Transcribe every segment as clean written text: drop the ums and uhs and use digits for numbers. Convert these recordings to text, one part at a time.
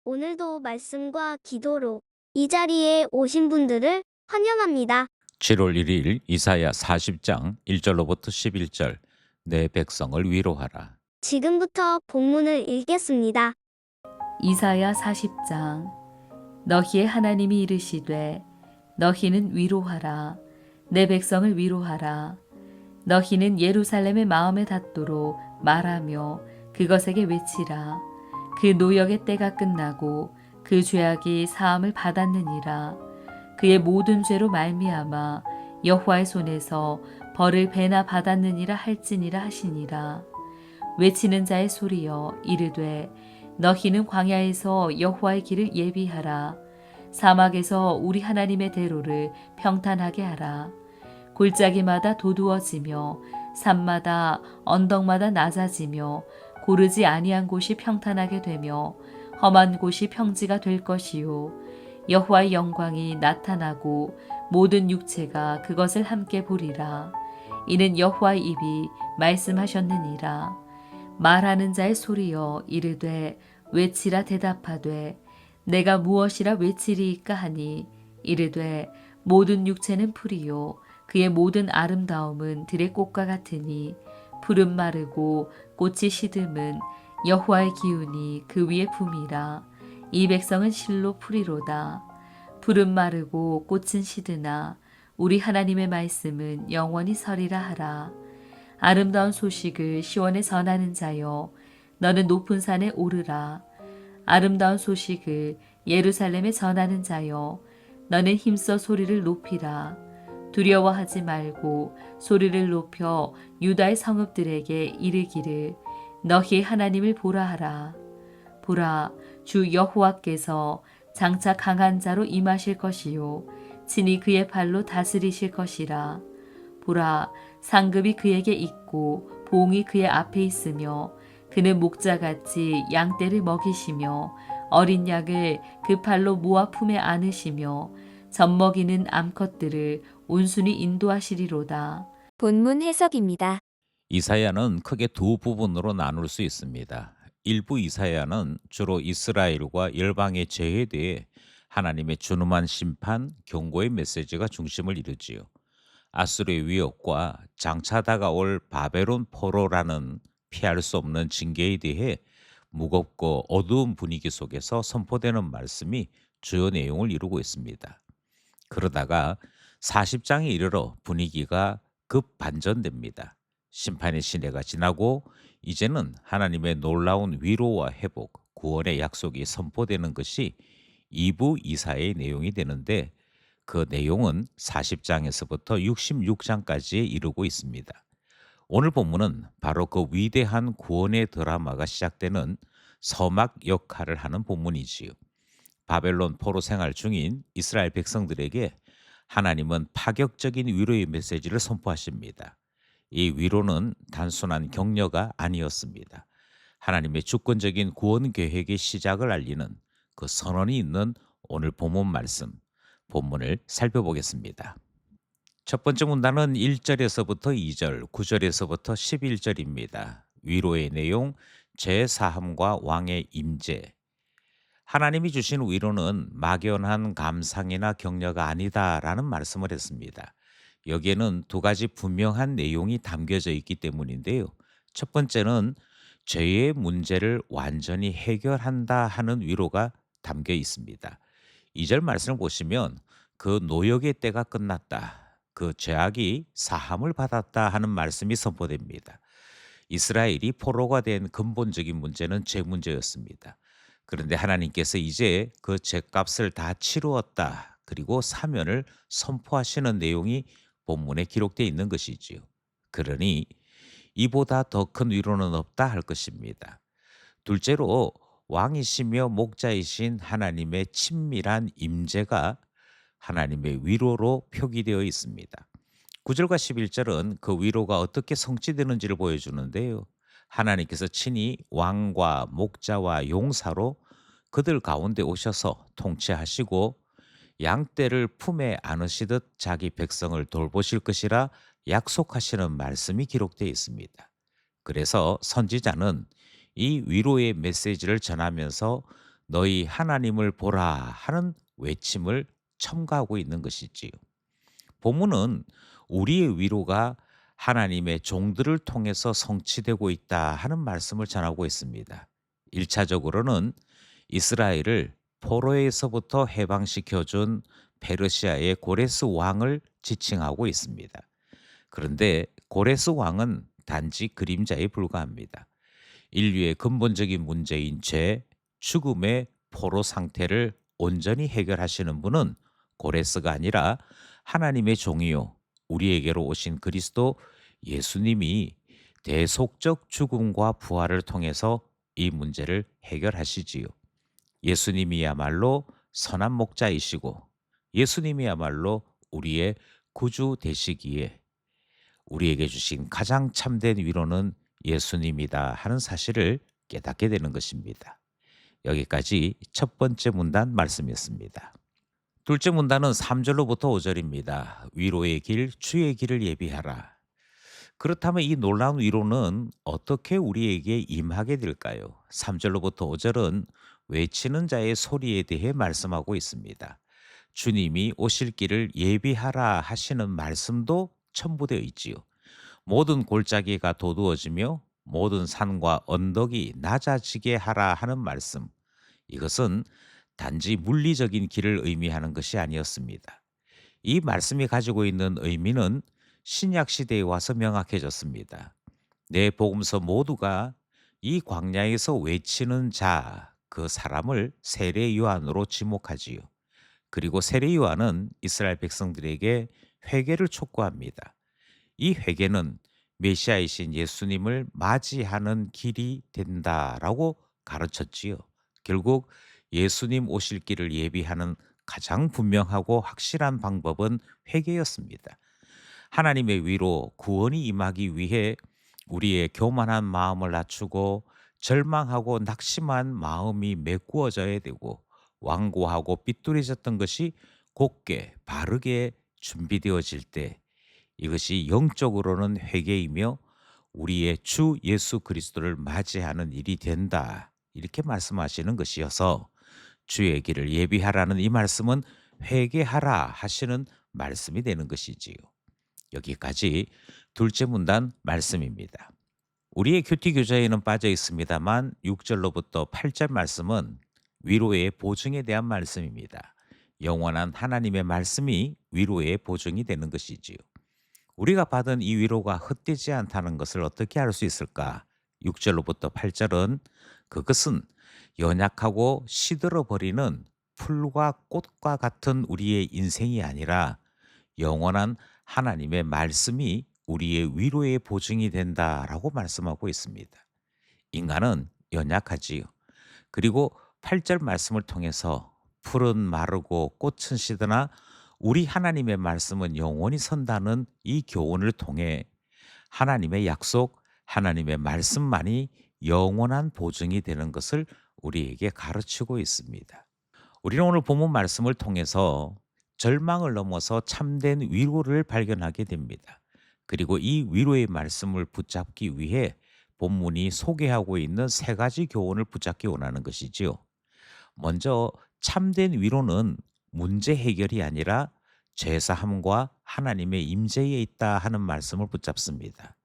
오늘도 말씀과 기도로 이 자리에 오신 분들을 환영합니다. 7월 1일 이사야 40장 1절로부터 11절 내 백성을 위로하라. 지금부터 본문을 읽겠습니다. 이사야 40장. 너희의 하나님이 이르시되 너희는 위로하라. 내 백성을 위로하라. 너희는 예루살렘의 마음에 닿도록 말하며 그것에게 외치라. 그 노역의 때가 끝나고 그 죄악이 사함을 받았느니라. 그의 모든 죄로 말미암아 여호와의 손에서 벌을 배나 받았느니라 할지니라 하시니라. 외치는 자의 소리여 이르되 너희는 광야에서 여호와의 길을 예비하라. 사막에서 우리 하나님의 대로를 평탄하게 하라. 골짜기마다 도두어지며 산마다 언덕마다 낮아지며 고르지 아니한 곳이 평탄하게 되며 험한 곳이 평지가 될 것이요 여호와의 영광이 나타나고 모든 육체가 그것을 함께 보리라. 이는 여호와의 입이 말씀하셨느니라. 말하는 자의 소리여 이르되 외치라 대답하되 내가 무엇이라 외치리이까 하니 이르되 모든 육체는 풀이요 그의 모든 아름다움은 들의 꽃과 같으니 풀은 마르고 꽃이 시듬은 여호와의 기운이 그 위에 붐이라. 이 백성은 실로 풀이로다. 풀은 마르고 꽃은 시드나 우리 하나님의 말씀은 영원히 서리라 하라. 아름다운 소식을 시온에 전하는 자여 너는 높은 산에 오르라. 아름다운 소식을 예루살렘에 전하는 자여 너는 힘써 소리를 높이라. 두려워하지 말고 소리를 높여 유다의 성읍들에게 이르기를 너희 하나님을 보라 하라. 보라, 주 여호와께서 장차 강한 자로 임하실 것이요 친히 그의 발로 다스리실 것이라. 보라, 상급이 그에게 있고 봉이 그의 앞에 있으며 그는 목자같이 양떼를 먹이시며 어린 양을 그 팔로 모아 품에 안으시며 젖먹이는 암컷들을 온순히 인도하시리로다. 본문 해석입니다. 이사야는 크게 두 부분으로 나눌 수 있습니다. 일부 이사야는 주로 이스라엘과 열방의 죄에 대해 하나님의 준엄한 심판, 경고의 메시지가 중심을 이루지요. 아수르의 위협과 장차 다가올 바벨론 포로라는 피할 수 없는 징계에 대해 무겁고 어두운 분위기 속에서 선포되는 말씀이 주요 내용을 이루고 있습니다. 그러다가 40장에 이르러 분위기가 급 반전됩니다. 심판의 시대가 지나고 이제는 하나님의 놀라운 위로와 회복, 구원의 약속이 선포되는 것이 2부 이사의 내용이 되는데 그 내용은 40장에서부터 66장까지에 이르고 있습니다. 오늘 본문은 바로 그 위대한 구원의 드라마가 시작되는 서막 역할을 하는 본문이지요. 바벨론 포로 생활 중인 이스라엘 백성들에게 하나님은 파격적인 위로의 메시지를 선포하십니다. 이 위로는 단순한 격려가 아니었습니다. 하나님의 주권적인 구원 계획의 시작을 알리는 그 선언이 있는 오늘 본문 말씀, 본문을 살펴보겠습니다. 첫 번째 문단은 1절에서부터 2절, 9절에서부터 11절입니다. 위로의 내용, 제사함과 왕의 임재. 하나님이 주신 위로는 막연한 감상이나 격려가 아니다라는 말씀을 했습니다. 여기에는 두 가지 분명한 내용이 담겨져 있기 때문인데요. 첫 번째는 죄의 문제를 완전히 해결한다 하는 위로가 담겨 있습니다. 2절 말씀을 보시면 그 노역의 때가 끝났다. 그 죄악이 사함을 받았다 하는 말씀이 선포됩니다. 이스라엘이 포로가 된 근본적인 문제는 죄 문제였습니다. 그런데 하나님께서 이제 그 죄값을 다 치루었다. 그리고 사면을 선포하시는 내용이 본문에 기록되어 있는 것이지요. 그러니 이보다 더 큰 위로는 없다 할 것입니다. 둘째로 왕이시며 목자이신 하나님의 친밀한 임재가 하나님의 위로로 표기되어 있습니다. 9절과 11절은 그 위로가 어떻게 성취되는지를 보여주는데요. 하나님께서 친히 왕과 목자와 용사로 그들 가운데 오셔서 통치하시고 양떼를 품에 안으시듯 자기 백성을 돌보실 것이라 약속하시는 말씀이 기록되어 있습니다. 그래서 선지자는 이 위로의 메시지를 전하면서 너희 하나님을 보라 하는 외침을 첨가하고 있는 것이지요. 본문은 우리의 위로가 하나님의 종들을 통해서 성취되고 있다 하는 말씀을 전하고 있습니다. 1차적으로는 이스라엘을 포로에서부터 해방시켜 준 페르시아의 고레스 왕을 지칭하고 있습니다. 그런데 고레스 왕은 단지 그림자에 불과합니다. 인류의 근본적인 문제인 죄, 죽음의 포로 상태를 온전히 해결하시는 분은 고레스가 아니라 하나님의 종이요 우리에게로 오신 그리스도 예수님이 대속적 죽음과 부활을 통해서 이 문제를 해결하시지요. 예수님이야말로 선한 목자이시고 예수님이야말로 우리의 구주 되시기에 우리에게 주신 가장 참된 위로는 예수님이다 하는 사실을 깨닫게 되는 것입니다. 여기까지 첫 번째 문단 말씀이었습니다. 둘째 문단은 3절로부터 5절입니다. 위로의 길, 주의 길을 예비하라. 그렇다면 이 놀라운 위로는 어떻게 우리에게 임하게 될까요? 3절로부터 5절은 외치는 자의 소리에 대해 말씀하고 있습니다. 주님이 오실 길을 예비하라 하시는 말씀도 첨부되어 있지요. 모든 골짜기가 도두어지며 모든 산과 언덕이 낮아지게 하라 하는 말씀. 이것은 단지 물리적인 길을 의미하는 것이 아니었습니다. 이 말씀이 가지고 있는 의미는 신약 시대에 와서 명확해졌습니다. 내 복음서 모두가 이 광야에서 외치는 자, 그 사람을 세례 요한으로 지목하지요. 그리고 세례 요한은 이스라엘 백성들에게 회개를 촉구합니다. 이 회개는 메시아이신 예수님을 맞이하는 길이 된다라고 가르쳤지요. 결국 예수님 오실 길을 예비하는 가장 분명하고 확실한 방법은 회개였습니다. 하나님의 위로 구원이 임하기 위해 우리의 교만한 마음을 낮추고 절망하고 낙심한 마음이 메꾸어져야 되고 완고하고 삐뚤어졌던 것이 곧게 바르게 준비되어질 때 이것이 영적으로는 회개이며 우리의 주 예수 그리스도를 맞이하는 일이 된다. 이렇게 말씀하시는 것이어서 주의 길을 예비하라는 이 말씀은 회개하라 하시는 말씀이 되는 것이지요. 여기까지 둘째 문단 말씀입니다. 우리의 큐티 교재에는 빠져 있습니다만 6절로부터 8절 말씀은 위로의 보증에 대한 말씀입니다. 영원한 하나님의 말씀이 위로의 보증이 되는 것이지요. 우리가 받은 이 위로가 헛되지 않다는 것을 어떻게 알 수 있을까? 6절로부터 8절은 그것은 연약하고 시들어버리는 풀과 꽃과 같은 우리의 인생이 아니라 영원한 하나님의 말씀이 우리의 위로의 보증이 된다라고 말씀하고 있습니다. 인간은 연약하지요. 그리고 8절 말씀을 통해서 풀은 마르고 꽃은 시드나 우리 하나님의 말씀은 영원히 선다는 이 교훈을 통해 하나님의 약속, 하나님의 말씀만이 영원한 보증이 되는 것을 우리에게 가르치고 있습니다. 우리는 오늘 본문 말씀을 통해서 절망을 넘어서 참된 위로를 발견하게 됩니다. 그리고 이 위로의 말씀을 붙잡기 위해 본문이 소개하고 있는 세 가지 교훈을 붙잡기 원하는 것이지요. 먼저 참된 위로는 문제 해결이 아니라 죄사함과 하나님의 임재에 있다 하는 말씀을 붙잡습니다.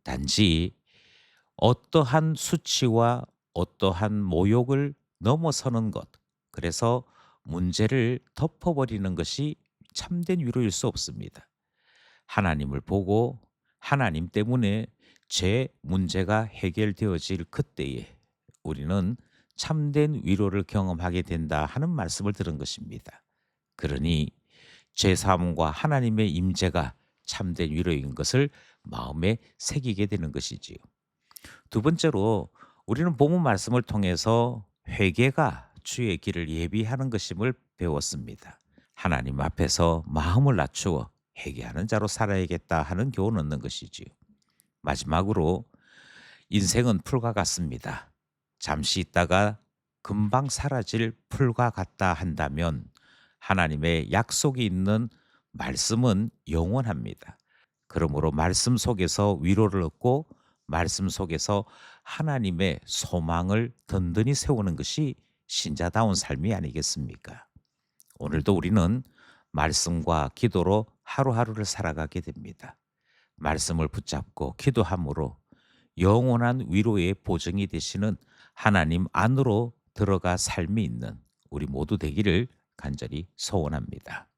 단지 어떠한 수치와 어떠한 모욕을 넘어서는 것, 그래서 문제를 덮어버리는 것이 참된 위로일 수 없습니다. 하나님을 보고 하나님 때문에 제 문제가 해결되어질 그때에 우리는 참된 위로를 경험하게 된다 하는 말씀을 들은 것입니다. 그러니 죄사함과 하나님의 임재가 참된 위로인 것을 마음에 새기게 되는 것이지요. 두 번째로 우리는 본문 말씀을 통해서 회개가 주의 길을 예비하는 것임을 배웠습니다. 하나님 앞에서 마음을 낮추어 회개하는 자로 살아야겠다 하는 교훈을 얻는 것이지요. 마지막으로 인생은 풀과 같습니다. 잠시 있다가 금방 사라질 풀과 같다 한다면 하나님의 약속이 있는 말씀은 영원합니다. 그러므로 말씀 속에서 위로를 얻고 말씀 속에서 하나님의 소망을 든든히 세우는 것이 신자다운 삶이 아니겠습니까? 오늘도 우리는 말씀과 기도로 하루하루를 살아가게 됩니다. 말씀을 붙잡고 기도함으로 영원한 위로의 보증이 되시는 하나님 안으로 들어가 삶이 있는 우리 모두 되기를 간절히 소원합니다.